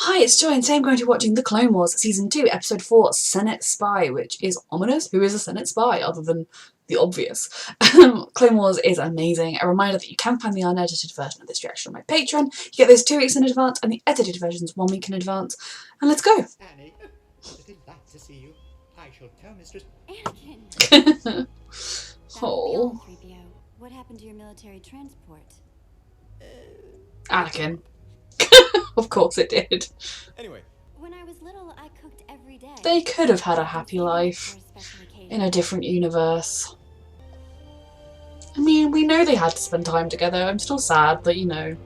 Hi, it's Joy, and today I'm going to be watching The Clone Wars Season 2, Episode 4, Senate Spy, which is ominous. Who is a Senate Spy, other than the obvious? Clone Wars is amazing. A reminder that you can find the unedited version of this reaction on my Patreon. You get those 2 weeks in advance, and the edited versions 1 week in advance. And let's go! Annie, delight to see you. I shall tell Mistress Anakin! Oh. What happened to your military transport? Anakin. Of course it did. Anyway. When I was little, I cooked every day. They could have had a happy life in a different universe. I mean, we know they had to spend time together. I'm still sad that, you know,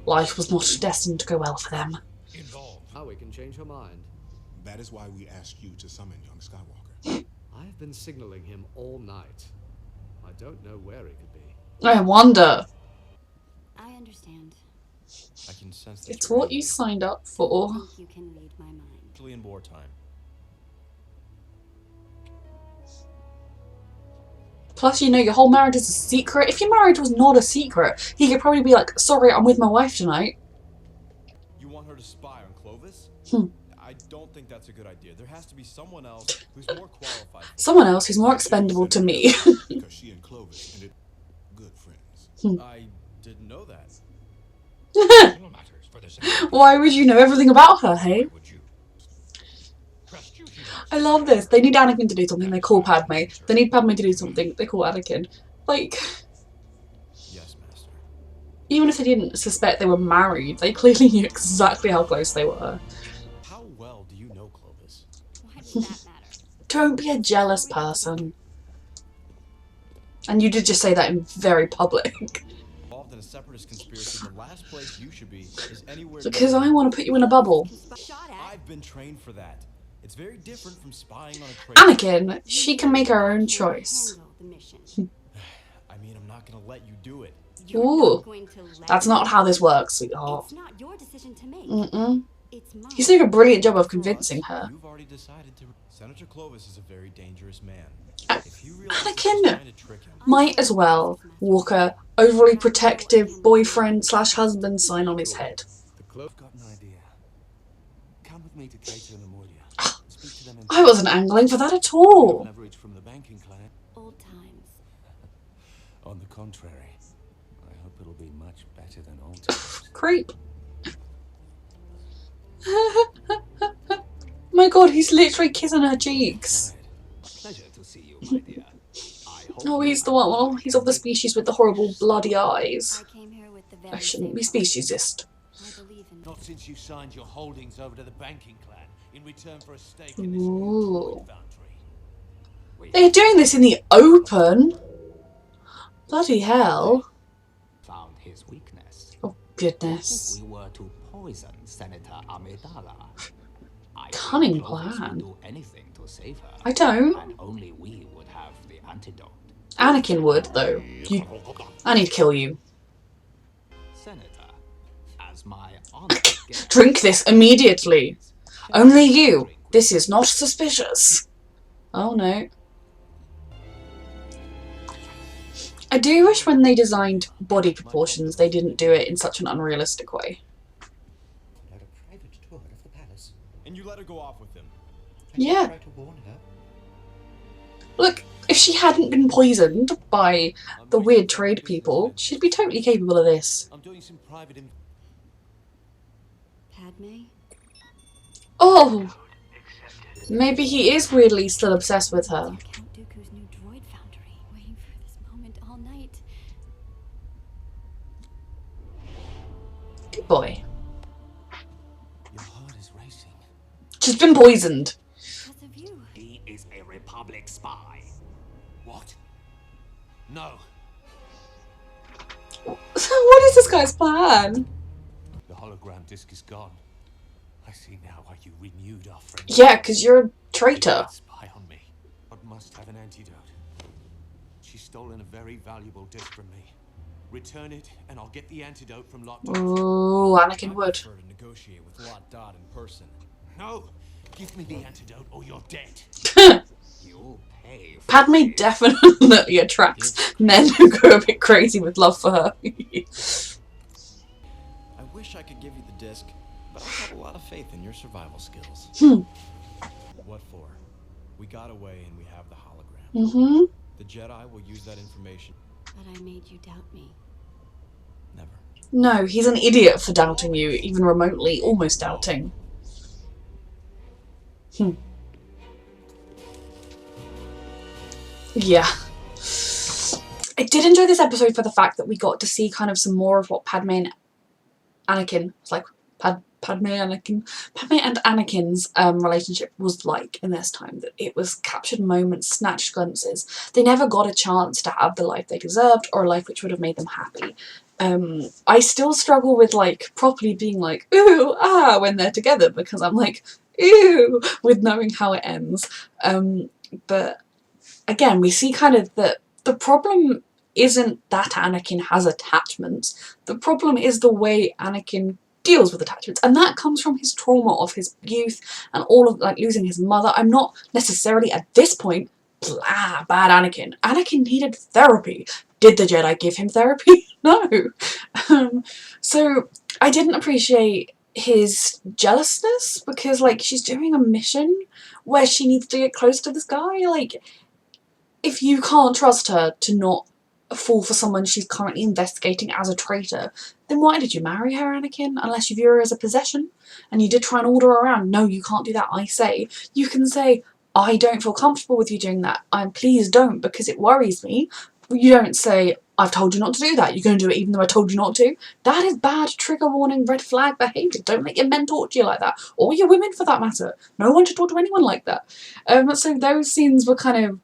life was not destined to go well for them. How we can change her mind. That is why we asked you to summon young Skywalker. I've been signaling him all night. I don't know where he could be. I wonder. I understand. I can sense It's what you signed up for. I think you can read my mind. Actually in wartime. Plus, you know, your whole marriage is a secret. If your marriage was not a secret, he could probably be like, sorry, I'm with my wife tonight. You want her to spy on Clovis? I don't think that's a good idea. There has to be someone else who's more qualified. Someone else who's more expendable to me. Because she and Clovis ended good friends. I didn't know that. Why would you know everything about her, hey? I love this. They need Anakin to do something, they call Padme. They need Padme to do something, they call Anakin. Like, Yes, Master. even if they didn't suspect they were married, they clearly knew exactly how close they were. How well do you know Clovis? Why does that matter? Don't be a jealous person. And you did just say that in very public. Involved in a separatist conspiracy, the last place you should be is anywhere. Because I want to put you in a bubble. Shot at. I've been trained for that. It's very different from spying on a traitor. Anakin, she can make her own choice. Handle the mission. I mean, I'm not gonna let you do it. You're Ooh, not going to let that's me. not how this works, sweetheart. It's not your decision to make. It's mine. He's doing a brilliant job of For us, convincing her. You've already decided to. Senator Clovis is a very dangerous man. A- If he realizes Anakin you're trying to trick him, might as well walk a overly protective boyfriend/husband sign on his head. The cloak. I've got an idea. Come with me to Cato and Amoria. Speak to them in I wasn't angling for that at all. leverage from the banking clan. Old times. On the contrary, I hope it'll be much better than old times. Creep. My god, he's literally kissing her cheeks. Pleasure to see you, my dear. I hope Oh, he's the one. Oh, he's of the species with the horrible bloody eyes. I came here with the I very shouldn't be same speciesist. I believe in Not since you signed your holdings over to the banking clan in return for a stake in this Ooh. new droid foundry. They're doing this in the open. Bloody hell. found his weakness. Oh, goodness. We were to poison Senator Amidala. I Cunning think Clovis plan. would do anything to save her. I don't. And only we would have the antidote. Anakin would, though. I need to kill you. Senator, as my honored guest, Drink this immediately. Only you. This is not suspicious. Oh no. I do wish when they designed body proportions they didn't do it in such an unrealistic way. had a private tour of the palace. and you let her go off with him. Yeah. Try to warn her. Look, if she hadn't been poisoned by the weird trade people, she'd be totally capable of this. I'm doing some private Padme. Oh! Maybe he is weirdly still obsessed with her. Count Dooku's new droid foundry. Waiting for this moment all night. Good boy. Your heart is racing. She's been poisoned. Because of you. He is a Republic spy. What? No. So what is this guy's plan? The hologram disc is gone. I see now why you renewed our friendship. Yeah, because you're a traitor. Spy on me. God must have an antidote. She's stolen a very valuable disc from me. Return it, and I'll get the antidote from Lot Dot. Ooh, Anakin I would. prefer to negotiate with Lot Dot in person. No! Give me the antidote, or you're dead. You'll pay for Padme this. definitely attracts men who go a bit crazy with love for her. I wish I could give you the disc, but I have a lot of faith in your survival skills. What for? We got away and we have the hologram. Mm-hmm. The Jedi will use that information. But I made you doubt me. Never. No, he's an idiot for doubting you, even remotely, almost doubting. Yeah. I did enjoy this episode for the fact that we got to see kind of some more of what Padme and Anakin, it's like Padme and Anakin's relationship was like in this time. That it was captured moments, snatched glimpses. They never got a chance to have the life they deserved or a life which would have made them happy. I still struggle with like properly being like ooh ah when they're together, because I'm like ew with knowing how it ends. But again, we see kind of that the problem isn't that Anakin has attachments. The problem is the way Anakin deals with attachments, and that comes from his trauma of his youth and all of like losing his mother. I'm not necessarily at this point bad Anakin. Anakin needed therapy. Did the Jedi give him therapy? No. So I didn't appreciate his jealousness, because like she's doing a mission where she needs to get close to this guy. Like, if you can't trust her to not fall for someone she's currently investigating as a traitor, then why did you marry her, Anakin? Unless you view her as a possession. And you did try and order her around. No, you can't do that, I say. You can say, I don't feel comfortable with you doing that. Please don't, because it worries me. You don't say, I've told you not to do that. You're going to do it even though I told you not to. That is bad trigger warning, red flag behaviour. Don't let your men talk to you like that. Or your women for that matter. No one should talk to anyone like that. So those scenes were kind of,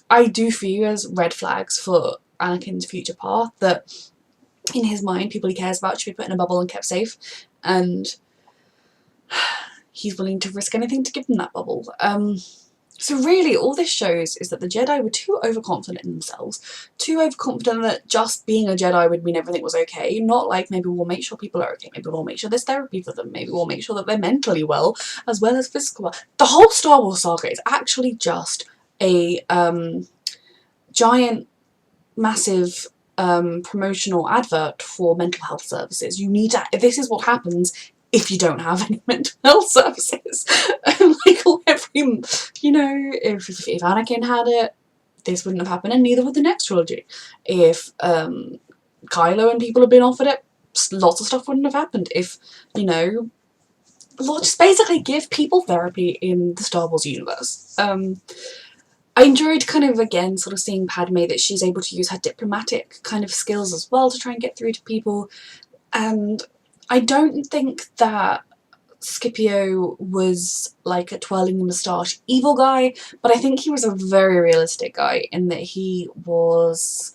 I do view as red flags for Anakin's future path, that in his mind people he cares about should be put in a bubble and kept safe, and he's willing to risk anything to give them that bubble. So really all this shows is that the Jedi were too overconfident in themselves, too overconfident that just being a Jedi would mean everything was okay, not like maybe we'll make sure people are okay, maybe we'll make sure there's therapy for them, maybe we'll make sure that they're mentally well as physical well. The whole Star Wars saga is actually just a giant massive promotional advert for mental health services. You need to, this is what happens if you don't have any mental health services. Like every, you know, if Anakin had it, this wouldn't have happened, and neither would the next trilogy. If Kylo and people had been offered it, lots of stuff wouldn't have happened. If, you know, just basically give people therapy in the Star Wars universe. I enjoyed kind of, again, sort of seeing Padme, that she's able to use her diplomatic kind of skills as well to try and get through to people. And I don't think that Scipio was like a twirling the moustache evil guy, but I think he was a very realistic guy in that he was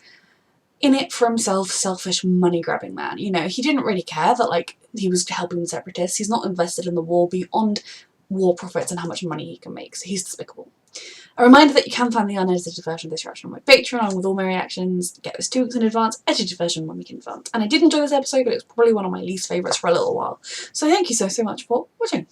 in it for himself, selfish, money-grabbing man. You know, he didn't really care that, like, he was helping the Separatists. He's not invested in the war beyond war profits and how much money he can make, so he's despicable. A reminder that you can find the unedited version of this reaction on my Patreon, along with all my reactions. Get this 2 weeks in advance, edited version 1 week in advance. And I did enjoy this episode, but it was probably one of my least favourites for a little while. So thank you so much for watching.